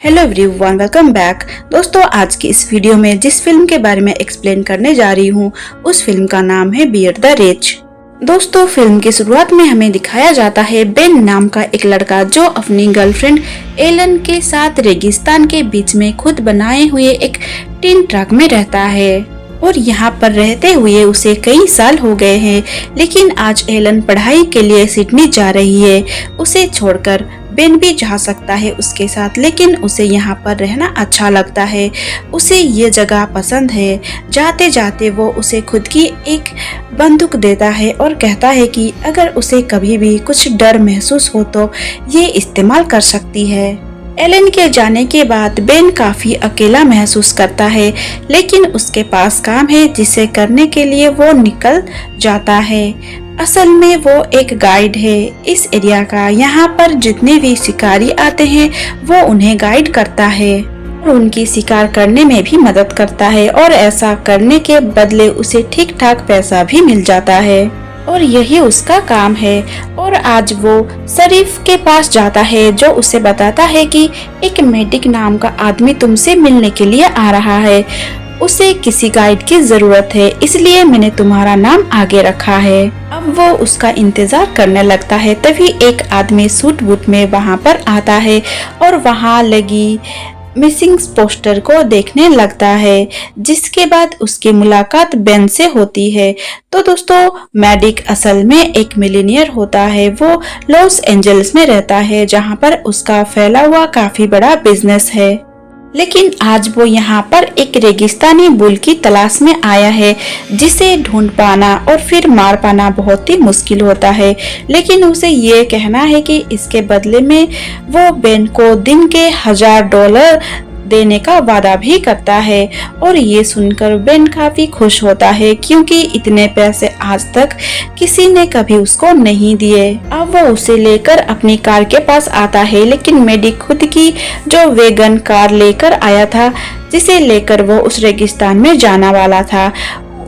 Hello everyone, welcome back. दोस्तों, आज की इस वीडियो में जिस फिल्म के बारे में एक्सप्लेन करने जा रही हूँ उस फिल्म का नाम है बियॉन्ड द रिच। दोस्तों, फिल्म की शुरुआत में हमें दिखाया जाता है बेन नाम का एक लड़का जो अपनी गर्लफ्रेंड एलन के साथ रेगिस्तान के बीच में खुद बनाए हुए एक टिन ट्रक में रहता है और यहाँ पर रहते हुए उसे कई साल हो गए हैं। लेकिन आज एलन पढ़ाई के लिए सिडनी जा रही है। उसे छोड़कर बेन भी जा सकता है उसके साथ, लेकिन उसे यहाँ पर रहना अच्छा लगता है। उसे ये जगह पसंद है। जाते जाते वो उसे खुद की एक बंदूक देता है और कहता है कि अगर उसे कभी भी कुछ डर महसूस हो तो ये इस्तेमाल कर सकती है। एलन के जाने के बाद बेन काफी अकेला महसूस करता है, लेकिन उसके पास काम है जिसे करने के लिए वो निकल जाता है। असल में वो एक गाइड है इस एरिया का। यहाँ पर जितने भी शिकारी आते हैं वो उन्हें गाइड करता है और उनकी शिकार करने में भी मदद करता है और ऐसा करने के बदले उसे ठीक ठाक पैसा भी मिल जाता है और यही उसका काम है। और आज वो शरीफ के पास जाता है जो उसे बताता है कि एक मेडिक नाम का आदमी तुमसे मिलने के लिए आ रहा है। उसे किसी गाइड की जरूरत है, इसलिए मैंने तुम्हारा नाम आगे रखा है। अब वो उसका इंतजार करने लगता है। तभी एक आदमी सूट बूट में वहाँ पर आता है और वहाँ लगी मिसिंग पोस्टर को देखने लगता है, जिसके बाद उसकी मुलाकात बेन से होती है। तो दोस्तों, मेडिक असल में एक मिलीनियर होता है। वो लॉस एंजल्स में रहता है जहाँ पर उसका फैला हुआ काफी बड़ा बिजनेस है। लेकिन आज वो यहाँ पर एक रेगिस्तानी बुल की तलाश में आया है जिसे ढूंढ पाना और फिर मार पाना बहुत ही मुश्किल होता है। लेकिन उसे ये कहना है कि इसके बदले में वो बेन को दिन के $1000 देने का वादा भी करता है। और ये सुनकर बेन काफी खुश होता है क्योंकि इतने पैसे आज तक किसी ने कभी उसको नहीं दिए। अब वो उसे लेकर अपनी कार के पास आता है, लेकिन मेडिक खुद की जो वैगन कार लेकर आया था जिसे लेकर वो उस रेगिस्तान में जाना वाला था,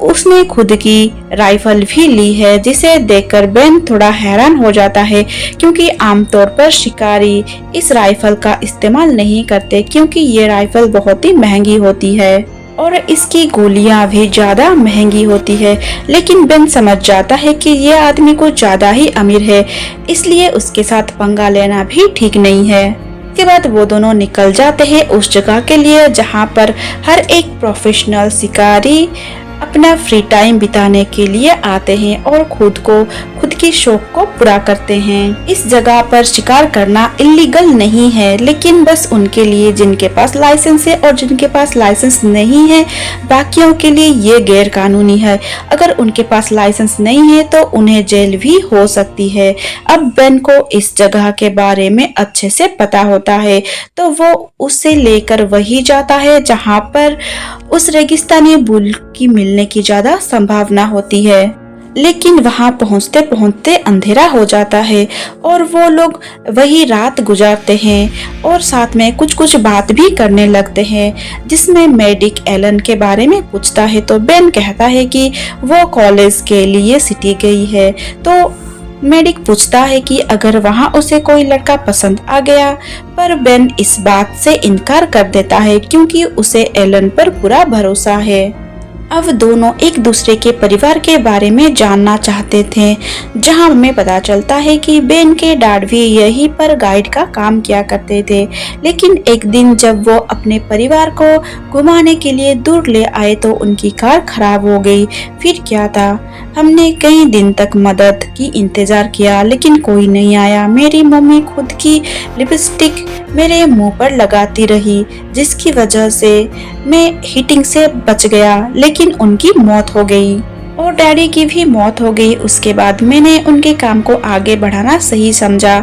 उसने खुद की राइफल भी ली है, जिसे देखकर बेन थोड़ा हैरान हो जाता है क्योंकि आमतौर पर शिकारी इस राइफल का इस्तेमाल नहीं करते क्योंकि ये राइफल बहुत ही महंगी होती है और इसकी गोलियां भी ज्यादा महंगी होती है। लेकिन बेन समझ जाता है कि ये आदमी कुछ ज्यादा ही अमीर है, इसलिए उसके साथ पंगा लेना भी ठीक नहीं है। इसके बाद वो दोनों निकल जाते हैं उस जगह के लिए जहाँ पर हर एक प्रोफेशनल शिकारी अपना फ्री टाइम बिताने के लिए आते हैं और खुद की शौक को पूरा करते हैं। इस जगह पर शिकार करना इलीगल नहीं है, लेकिन बस उनके लिए जिनके पास लाइसेंस है और जिनके पास लाइसेंस नहीं है बाकियों के लिए ये गैर कानूनी है। अगर उनके पास लाइसेंस नहीं है तो उन्हें जेल भी हो सकती है। अब बेन को इस जगह के बारे में अच्छे से पता होता है, तो वो उससे लेकर वही जाता है जहाँ पर उस रेगिस्तानी बुल की मिलने की ज्यादा संभावना होती है। लेकिन वहां पहुंचते पहुंचते अंधेरा हो जाता है और वो लोग वही रात गुजारते हैं और साथ में कुछ बात भी करने लगते हैं, जिसमें मेडिक एलन के बारे में पूछता है तो बेन कहता है कि वो कॉलेज के लिए सिटी गई है। तो मेडिक पूछता है कि अगर वहां उसे कोई लड़का पसंद आ गया, पर बेन इस बात से इनकार कर देता है क्योंकि उसे एलन पर पूरा भरोसा है। अब दोनों एक दूसरे के परिवार के बारे में जानना चाहते थे, जहां हमें पता चलता है कि बेन के डैड भी यहीं पर गाइड का काम किया करते थे। लेकिन एक दिन जब वो अपने परिवार को घुमाने के लिए दूर ले आए तो उनकी कार खराब हो गई। फिर क्या था, हमने कई दिन तक मदद की इंतजार किया लेकिन कोई नहीं आया। मेरी मम्मी खुद की लिपस्टिक मेरे मुंह पर लगाती रही, जिसकी वजह से मैं हीटिंग से बच गया, लेकिन उनकी मौत हो गई और डैडी की भी मौत हो गई। उसके बाद मैंने उनके काम को आगे बढ़ाना सही समझा।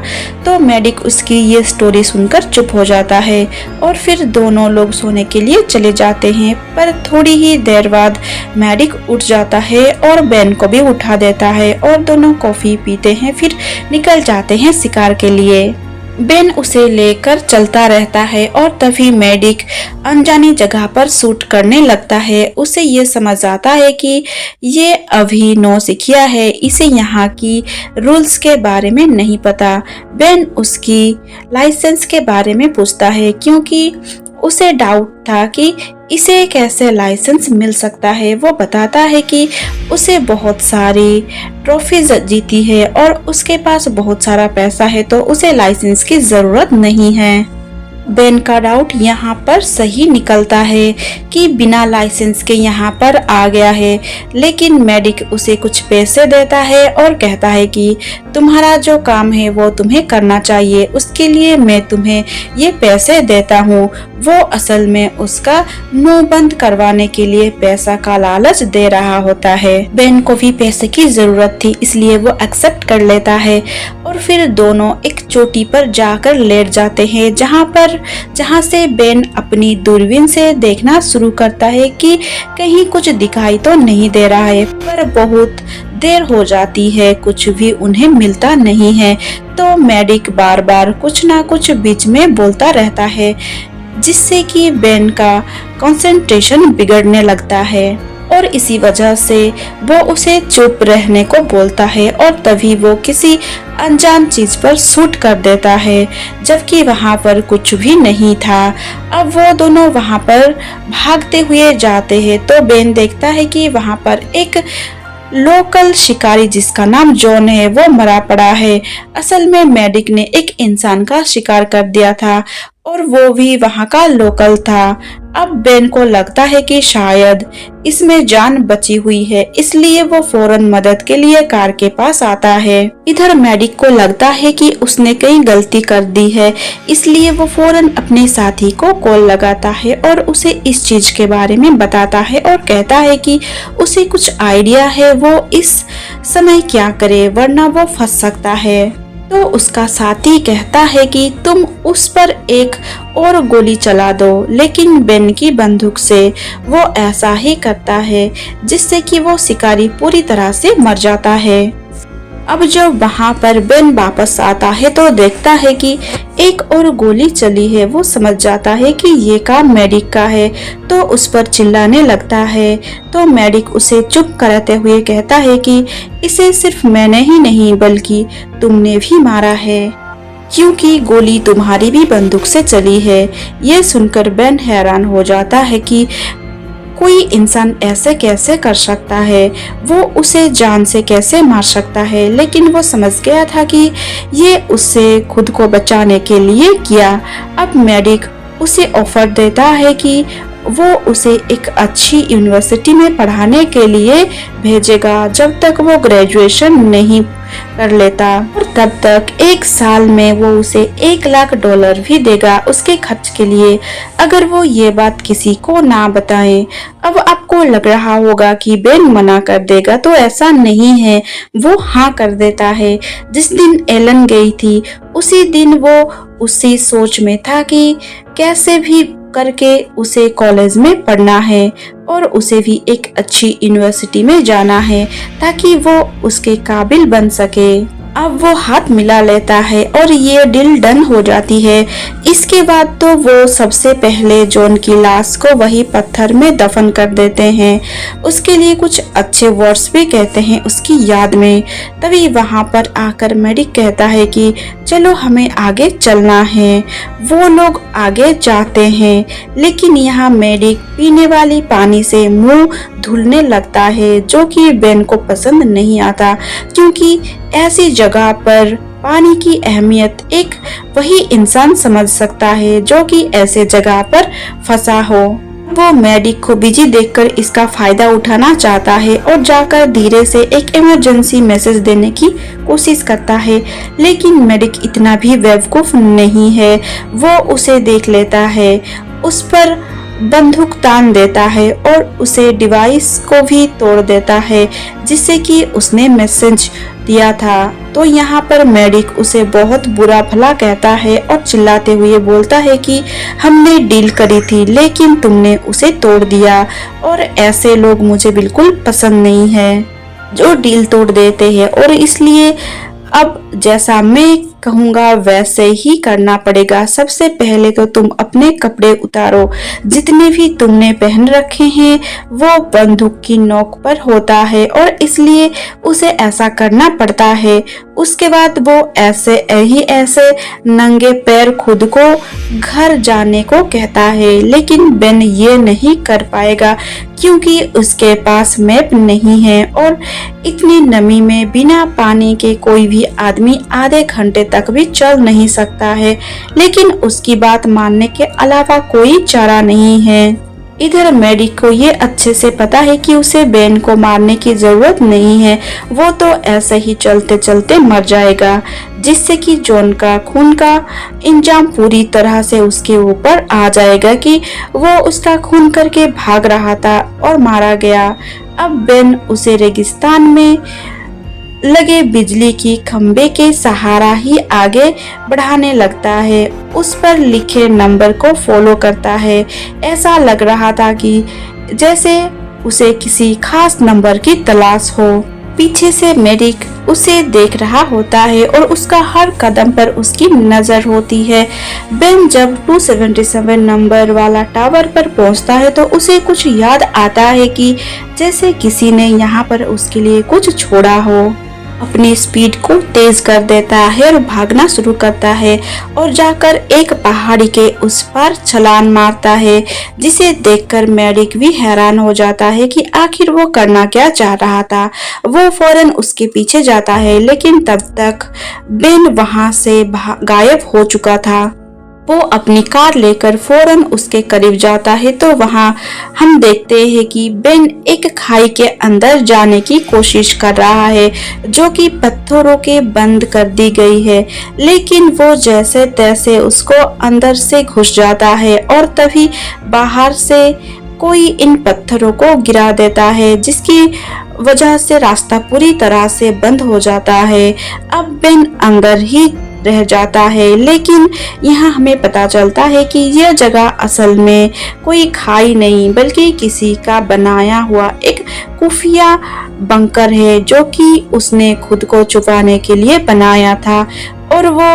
तो मेडिक उसकी ये स्टोरी सुनकर चुप हो जाता है और फिर दोनों लोग सोने के लिए चले जाते हैं। पर थोड़ी ही देर बाद मेडिक उठ जाता है और बेन को भी उठा देता है और दोनों कॉफी पीते हैं, फिर निकल जाते हैं शिकार के लिए। बेन उसे लेकर चलता रहता है और तभी मेडिक अनजानी जगह पर शूट करने लगता है। उसे ये समझ आता है कि ये अभी नौसिखिया है, इसे यहाँ की रूल्स के बारे में नहीं पता। बेन उसकी लाइसेंस के बारे में पूछता है क्योंकि उसे डाउट था कि इसे कैसे लाइसेंस मिल सकता है। वो बताता है कि उसे बहुत सारी ट्रॉफीज जीती है और उसके पास बहुत सारा पैसा है, तो उसे लाइसेंस की जरूरत नहीं है। बेन का डाउट यहाँ पर सही निकलता है कि बिना लाइसेंस के यहाँ पर आ गया है, लेकिन मेडिक उसे कुछ पैसे देता है और कहता है कि तुम्हारा जो काम है वो तुम्हें करना चाहिए, उसके लिए मैं तुम्हें ये पैसे देता हूँ। वो असल में उसका मुंह बंद करवाने के लिए पैसा का लालच दे रहा होता है। बेन को भी पैसे की जरूरत थी, इसलिए वो एक्सेप्ट कर लेता है और फिर दोनों एक चोटी पर जाकर लेट जाते हैं, जहाँ से बेन अपनी दूरबीन से देखना शुरू करता है कि कहीं कुछ दिखाई तो नहीं दे रहा है। पर बहुत देर हो जाती है, कुछ भी उन्हें मिलता नहीं है। तो मेडिक बार बार कुछ ना कुछ बीच में बोलता रहता है, जिससे कि बेन का कंसंट्रेशन बिगड़ने लगता है और इसी वजह से वो उसे चुप रहने को बोलता है और तभी वो किसी अनजान चीज पर शूट कर देता है, जबकि वहां पर कुछ भी नहीं था। अब वो दोनों वहां पर भागते हुए जाते हैं तो बेन देखता है कि वहां पर एक लोकल शिकारी जिसका नाम जॉन है वो मरा पड़ा है। असल में मेडिक ने एक इंसान का शिकार कर दिया था और वो भी वहां का लोकल था। अब बेन को लगता है कि शायद इसमें जान बची हुई है, इसलिए वो फौरन मदद के लिए कार के पास आता है। इधर मेडिक को लगता है कि उसने कहीं गलती कर दी है, इसलिए वो फौरन अपने साथी को कॉल लगाता है और उसे इस चीज के बारे में बताता है और कहता है कि उसे कुछ आइडिया है वो इस समय क्या करे, वरना वो फंस सकता है। तो उसका साथी कहता है कि तुम उस पर एक और गोली चला दो, लेकिन बेन की बंदूक से वो ऐसा ही करता है, जिससे कि वो शिकारी पूरी तरह से मर जाता है। अब जब वहां पर बेन वापस आता है तो देखता है कि एक और गोली चली है। वो समझ जाता है कि ये काम मेडिक का है, तो उस पर चिल्लाने लगता है। तो मेडिक उसे चुप कराते हुए कहता है कि इसे सिर्फ मैंने ही नहीं बल्कि तुमने भी मारा है, क्योंकि गोली तुम्हारी भी बंदूक से चली है। ये सुनकर बेन हैरान हो जाता है कि कोई इंसान ऐसे कैसे कर सकता है, वो उसे जान से कैसे मार सकता है, लेकिन वो समझ गया था कि ये उससे खुद को बचाने के लिए किया। अब मेडिक उसे ऑफर देता है कि वो उसे एक अच्छी यूनिवर्सिटी में पढ़ाने के लिए भेजेगा जब तक वो ग्रेजुएशन नहीं कर लेता, और तब तक 1 साल में वो उसे $1,00,000 भी देगा उसके खर्च के लिए, अगर वो ये बात किसी को ना बताए। अब आपको लग रहा होगा कि बेन मना कर देगा, तो ऐसा नहीं है, वो हाँ कर देता है। जिस दिन एलन गई थी उसी दिन वो उसी सोच में था कि कैसे भी करके उसे कॉलेज में पढ़ना है और उसे भी एक अच्छी यूनिवर्सिटी में जाना है ताकि वो उसके काबिल बन सके। अब वो हाथ मिला लेता है और ये डील डन हो जाती है। इसके बाद तो वो सबसे पहले जॉन की लाश को वही पत्थर में दफन कर देते हैं। उसके लिए कुछ अच्छे वर्ड्स भी कहते हैं उसकी याद में। तभी वहां पर आकर मेडिक कहता है कि चलो हमें आगे चलना है। वो लोग आगे जाते हैं, लेकिन यहाँ मेडिक पीने वाली पानी से मुंह धुलने लगता है, जो कि बेन को पसंद नहीं आता, क्योंकि ऐसी जगह पर पानी की अहमियत एक वही इंसान समझ सकता है जो कि ऐसे जगह पर फंसा हो। वो मेडिक को बिजी देखकर इसका फायदा उठाना चाहता है और जाकर धीरे से एक इमरजेंसी मैसेज देने की कोशिश करता है, लेकिन मेडिक इतना भी बेवकूफ नहीं है। वो उसे देख लेता है, उस पर बंदूक तान देता है और उसे डिवाइस को भी तोड़ देता है जिससे कि उसने मैसेज दिया था। तो यहाँ पर मेडिक उसे बहुत बुरा भला कहता है और चिल्लाते हुए बोलता है कि हमने डील करी थी लेकिन तुमने उसे तोड़ दिया, और ऐसे लोग मुझे बिल्कुल पसंद नहीं है जो डील तोड़ देते हैं। और इसलिए अब जैसा मैं कहूँगा वैसे ही करना पड़ेगा। सबसे पहले तो तुम अपने कपड़े उतारो, जितने भी तुमने पहन रखे हैं वो बंदूक की नोक पर होता है और इसलिए उसे ऐसा करना पड़ता है। उसके बाद वो ऐसे नंगे पैर खुद को घर जाने को कहता है, लेकिन बेन ये नहीं कर पाएगा क्योंकि उसके पास मैप नहीं है और इतनी नमी में बिना पानी के कोई भी आदमी आधे घंटे तक भी चल नहीं सकता है। लेकिन उसकी बात मानने के अलावा कोई चारा नहीं है। इधर मैडी को ये अच्छे से पता है कि उसे बेन को मारने की जरूरत नहीं है, वो तो ऐसे ही चलते चलते मर जाएगा, जिससे कि जॉन का खून का इंजाम पूरी तरह से उसके ऊपर आ जाएगा कि वो उसका खून करके भाग रहा था और मारा गया। अब बेन उसे रेगिस्तान में लगे बिजली की खंबे के सहारा ही आगे बढ़ाने लगता है। उस पर लिखे नंबर को फॉलो करता है। ऐसा लग रहा था कि जैसे उसे किसी खास नंबर की तलाश हो। पीछे से मेडिक उसे देख रहा होता है और उसका हर कदम पर उसकी नजर होती है। बेन जब 277 नंबर वाला टावर पर पहुंचता है तो उसे कुछ याद आता है कि जैसे किसी ने यहाँ पर उसके लिए कुछ छोड़ा हो। अपनी स्पीड को तेज कर देता है और भागना शुरू करता है और जाकर एक पहाड़ी के उस पार छलांग मारता है, जिसे देखकर मैडिक भी हैरान हो जाता है कि आखिर वो करना क्या चाह रहा था। वो फौरन उसके पीछे जाता है, लेकिन तब तक बेन वहां से गायब हो चुका था। वो अपनी कार लेकर फौरन उसके करीब जाता है तो वहां हम देखते हैं कि बेन एक खाई के अंदर जाने की कोशिश कर रहा है, जो कि पत्थरों के बंद कर दी गई है। लेकिन वो जैसे तैसे उसको अंदर से घुस जाता है और तभी बाहर से कोई इन पत्थरों को गिरा देता है, जिसकी वजह से रास्ता पूरी तरह से बंद हो जाता है। अब बेन अंदर ही रह जाता है, लेकिन यहाँ हमें पता चलता है कि यह जगह असल में कोई खाई नहीं बल्कि किसी का बनाया हुआ एक खुफिया बंकर है, जो कि उसने खुद को छुपाने के लिए बनाया था। और वो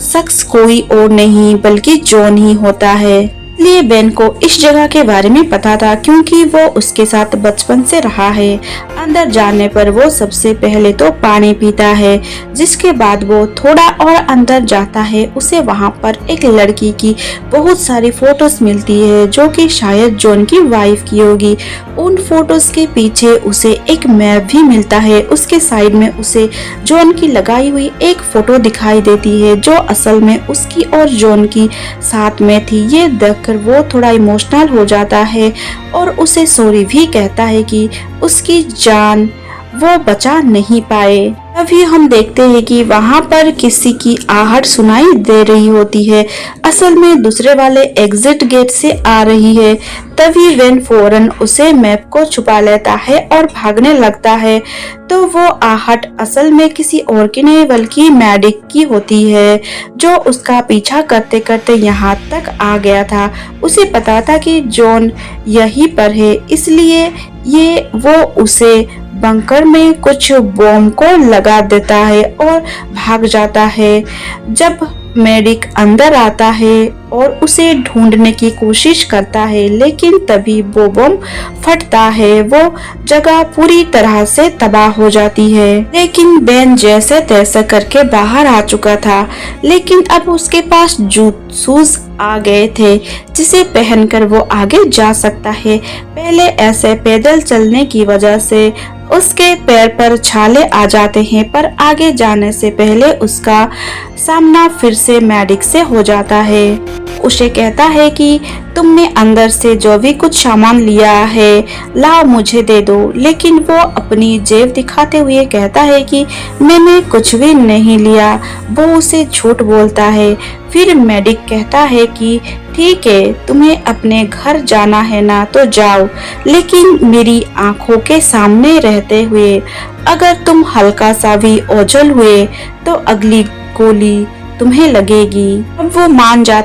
शख्स कोई और नहीं बल्कि जॉन ही होता है। इसलिए बेन को इस जगह के बारे में पता था क्योंकि वो उसके साथ बचपन से रहा है। अंदर जाने पर वो सबसे पहले तो पानी पीता है, जिसके बाद वो थोड़ा और अंदर जाता है। उसे वहाँ पर एक लड़की की बहुत सारी फोटोज मिलती है, जो कि शायद जॉन की वाइफ की होगी। उन फोटोज के पीछे उसे एक मैप भी मिलता है। उसके साइड में उसे जॉन की लगाई हुई एक फोटो दिखाई देती है, जो असल में उसकी और जॉन की साथ में थी। ये देखकर वो थोड़ा इमोशनल हो जाता है और उसे सॉरी भी कहता है कि उसकी जान वो बचा नहीं पाए। तभी हम देखते हैं कि वहां पर किसी की आहट सुनाई दे रही होती है, असल में दूसरे वाले एग्जिट गेट से आ रही है। तभी वेन फौरन उसे मैप को छुपा लेता है और भागने लगता है, तो वो आहट असल में किसी और की नहीं बल्कि मैडिक की होती है, जो उसका पीछा करते करते यहाँ तक आ गया था। उसे पता था कि जॉन यहीं पर है, इसलिए वो उसे बंकर में कुछ बॉम्ब को लगा देता है और भाग जाता है। जब मेडिक अंदर आता है और उसे ढूंढने की कोशिश करता है, लेकिन तभी वो बम फटता है। वो जगह पूरी तरह से तबाह हो जाती है। लेकिन बेन जैसे तैसे करके बाहर आ चुका था, लेकिन अब उसके पास शूज आ गए थे, जिसे पहनकर वो आगे जा सकता है। पहले ऐसे पैदल चलने की वजह से उसके पैर पर छाले आ जाते हैं, पर आगे जाने से पहले उसका सामना फिर से मैडिक से हो जाता है। उसे कहता है कि तुमने अंदर से जो भी कुछ सामान लिया है लाओ मुझे दे दो, लेकिन वो अपनी जेब दिखाते हुए कहता है कि मैंने कुछ भी नहीं लिया। वो उसे झूठ बोलता है। फिर मेडिक कहता है कि ठीक है, तुम्हें अपने घर जाना है ना तो जाओ, लेकिन मेरी आंखों के सामने रहते हुए अगर तुम हल्का सा भी ओझल हुए तो अगली गोली तुम्हें लगेगी। अब वो मान जाता